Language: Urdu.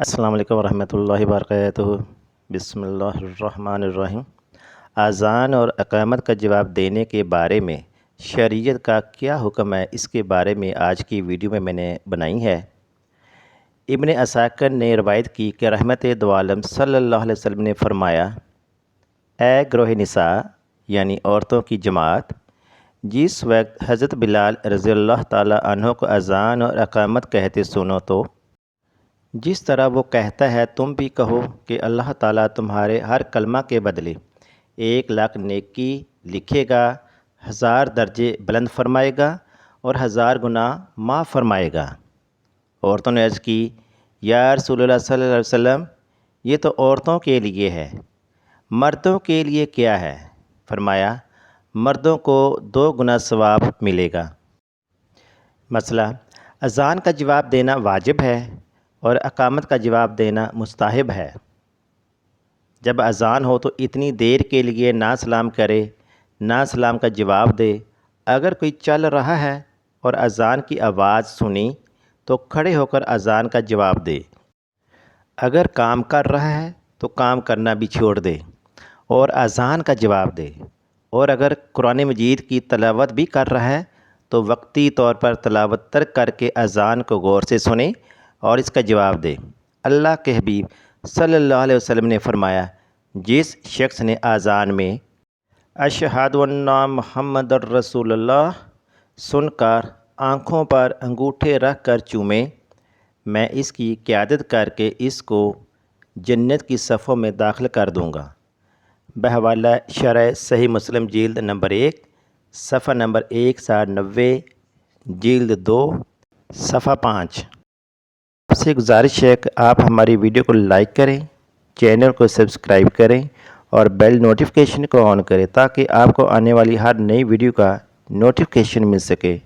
السلام علیکم ورحمۃ اللہ وبرکاتہ۔ بسم اللہ الرحمن الرحیم۔ اذان اور اقامت کا جواب دینے کے بارے میں شریعت کا کیا حکم ہے، اس کے بارے میں آج کی ویڈیو میں نے بنائی ہے۔ ابن عساکر نے روایت کی کہ رحمت دو عالم صلی اللہ علیہ وسلم نے فرمایا، اے گروہ نساء یعنی عورتوں کی جماعت، جس وقت حضرت بلال رضی اللہ تعالیٰ عنہ کو اذان اور اقامت کہتے سنو تو جس طرح وہ کہتا ہے تم بھی کہو کہ اللہ تعالیٰ تمہارے ہر کلمہ کے بدلے 1,00,000 نیکی لکھے گا، 1000 درجے بلند فرمائے گا اور 1000 گناہ معاف فرمائے گا۔ عورتوں نے عرض کی، یا رسول اللہ صلی اللہ علیہ وسلم، یہ تو عورتوں کے لیے ہے، مردوں کے لیے کیا ہے؟ فرمایا، مردوں کو 2 گنا ثواب ملے گا۔ مسئلہ، اذان کا جواب دینا واجب ہے اور اقامت کا جواب دینا مستحب ہے۔ جب اذان ہو تو اتنی دیر کے لیے نہ سلام کرے نہ سلام کا جواب دے۔ اگر کوئی چل رہا ہے اور اذان کی آواز سنی تو کھڑے ہو کر اذان کا جواب دے۔ اگر کام کر رہا ہے تو کام کرنا بھی چھوڑ دے اور اذان کا جواب دے، اور اگر قرآن مجید کی تلاوت بھی کر رہا ہے تو وقتی طور پر تلاوت ترک کر کے اذان کو غور سے سنے اور اس کا جواب دے۔ اللہ کے حبیب صلی اللہ علیہ وسلم نے فرمایا، جس شخص نے اذان میں اشہد ان محمد الرسول اللہ سن کر آنکھوں پر انگوٹھے رکھ کر چومے، میں اس کی قیادت کر کے اس کو جنت کی صفوں میں داخل کر دوں گا۔ بحوالہ شرح صحیح مسلم جلد نمبر 1 صفحہ نمبر 190، جلد 2 صفحہ 5۔ آپ سے گزارش ہے کہ آپ ہماری ویڈیو کو لائک کریں، چینل کو سبسکرائب کریں اور بیل نوٹیفیکیشن کو آن کریں تاکہ آپ کو آنے والی ہر نئی ویڈیو کا نوٹیفیکیشن مل سکے۔